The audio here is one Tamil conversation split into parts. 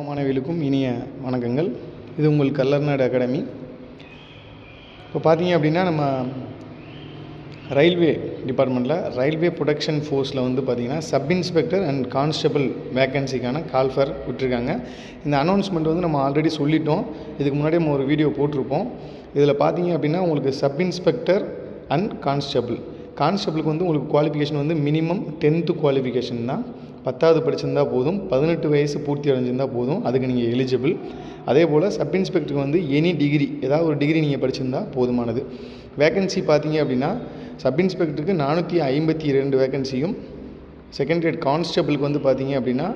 மாணவிகளுக்கும் இனிய வணக்கங்கள். இது உங்கள் கல்லர்நாடு அகாடமி. இப்போ பார்த்தீங்க அப்படின்னா நம்ம ரயில்வே டிபார்ட்மெண்ட்டில் ரயில்வே ப்ரொடக்ஷன் ஃபோர்ஸில் வந்து பார்த்திங்கன்னா சப் இன்ஸ்பெக்டர் அண்ட் கான்ஸ்டபிள் வேக்கன்சிக்கான கால் ஃபர் விட்டுருக்காங்க. இந்த அனௌன்ஸ்மெண்ட் வந்து நம்ம ஆல்ரெடி சொல்லிட்டோம். இதுக்கு முன்னாடி நம்ம ஒரு வீடியோ போட்டிருப்போம். இதில் பார்த்தீங்க அப்படின்னா உங்களுக்கு சப் இன்ஸ்பெக்டர் அண்ட் கான்ஸ்டபிளுக்கு வந்து உங்களுக்கு குவாலிஃபிகேஷன் வந்து மினிமம் 10th குவாலிஃபிகேஷன் தான். 10வது படிச்சிருந்தால் போதும், 18 வயசு பூர்த்தி அடைஞ்சிருந்தால் போதும், அதுக்கு நீங்கள் எலிஜிபிள். அதே போல் சப் இன்ஸ்பெக்டருக்கு வந்து எனி டிகிரி, ஏதாவது ஒரு டிகிரி நீங்கள் படிச்சிருந்தால் போதுமானது. வேக்கன்சி பார்த்தீங்க அப்படின்னா சப் இன்ஸ்பெக்டருக்கு 452 வேக்கன்சியும், செகண்ட் கிரேட் கான்ஸ்டபிளுக்கு வந்து பார்த்தீங்க அப்படின்னா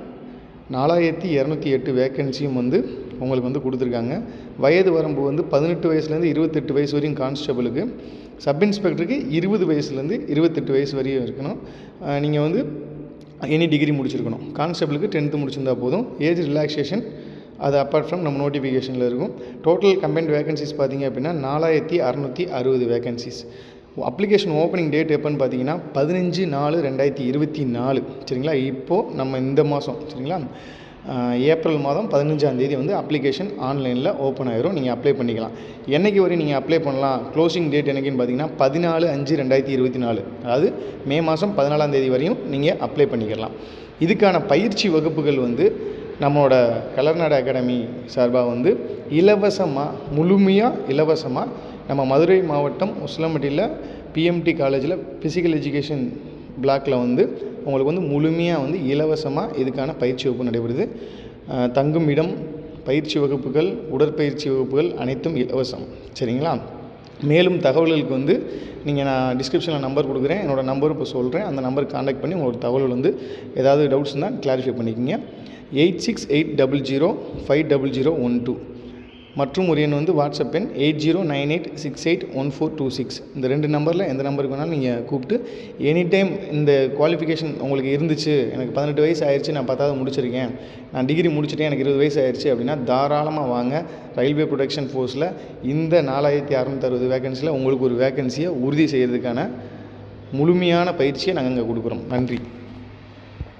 4208 வேக்கன்சியும் வந்து உங்களுக்கு வந்து கொடுத்துருக்காங்க. வயது வரம்பு வந்து 18 வயசுலேருந்து 28 வயசு வரையும் கான்ஸ்டபிளுக்கு, சப் இன்ஸ்பெக்டருக்கு 20 வயசுலேருந்து 28 வயசு வரையும் இருக்கணும். நீங்கள் வந்து எனி டிகிரி முடிச்சிருக்கணும். கான்ஸ்டபிளுக்கு 10th முடிச்சிருந்தால் போதும். ஏஜ் ரிலாக்ஸேஷன் அது அப்பார்ட் ஃப்ரம் நம்ம நோட்டிஃபிகேஷனில் இருக்கும். டோட்டல் கம்பைன்ட் வேகன்சிஸ் பார்த்தீங்க அப்படின்னா 4660 வேகன்சிஸ். அப்ளிகேஷன் ஓப்பனிங் டேட் எப்போன்னு பார்த்தீங்கன்னா 15/4/2024. சரிங்களா? இப்போது நம்ம இந்த மாதம், சரிங்களா, ஏப்ரல் மாதம் 15ஆம் தேதி வந்து அப்ளிகேஷன் ஆன்லைனில் ஓப்பன் ஆயிரும். நீங்கள் அப்ளை பண்ணிக்கலாம். என்றைக்கு வரையும் நீங்கள் அப்ளை பண்ணலாம்? க்ளோசிங் டேட் என்னைக்குன்னு பார்த்தீங்கன்னா 14/5/2024, அதாவது மே மாதம் 14ஆம் தேதி வரையும் நீங்கள் அப்ளை பண்ணிக்கலாம். இதுக்கான பயிற்சி வகுப்புகள் வந்து நம்மளோட கல்லர்நாடு அகாடமி சார்பாக வந்து முழுமையாக இலவசமாக நம்ம மதுரை மாவட்டம் உசிலம்பட்டியில் பிஎம்டி காலேஜில் ஃபிசிக்கல் எஜுகேஷன் பிளாக்கில் வந்து உங்களுக்கு வந்து முழுமையாக வந்து இலவசமாக இதுக்கான பயிற்சி வகுப்பு நடைபெறுது. தங்கும் இடம், பயிற்சி வகுப்புகள், உடற்பயிற்சி வகுப்புகள் அனைத்தும் இலவசம். சரிங்களா? மேலும் தகவல்களுக்கு வந்து நான் டிஸ்கிரிப்ஷனில் நம்பர் கொடுக்குறேன். என்னோடய நம்பர் இப்போ சொல்கிறேன். அந்த நம்பருக்கு கான்டாக்ட் பண்ணி உங்களோட தகவல் வந்து ஏதாவது டவுட்ஸ் இருந்தால் கிளாரிஃபை பண்ணிக்கோங்க. 8680050012 மற்றும் ஒரு எண் வந்து வாட்ஸ்அப் எண் 8098681426. இந்த 2 நம்பரில் எந்த நம்பருக்கு வேணாலும் நீங்கள் கூப்பிட்டு எனி டைம் இந்த குவாலிஃபிகேஷன் உங்களுக்கு இருந்துச்சு, எனக்கு 18 வயசு ஆயிடுச்சு, நான் 10வது முடிச்சிருக்கேன், நான் டிகிரி முடிச்சுட்டேன், எனக்கு 20 வயசு ஆயிடுச்சு அப்படின்னா தாராளமாக வாங்க. ரயில்வே ப்ரொடக்ஷன் ஃபோர்ஸில் இந்த 4660 வேகன்சியில் உங்களுக்கு ஒரு வேகன்சியை உறுதி செய்கிறதுக்கான முழுமையான பயிற்சியை நாங்கள் இங்கே கொடுக்குறோம். நன்றி.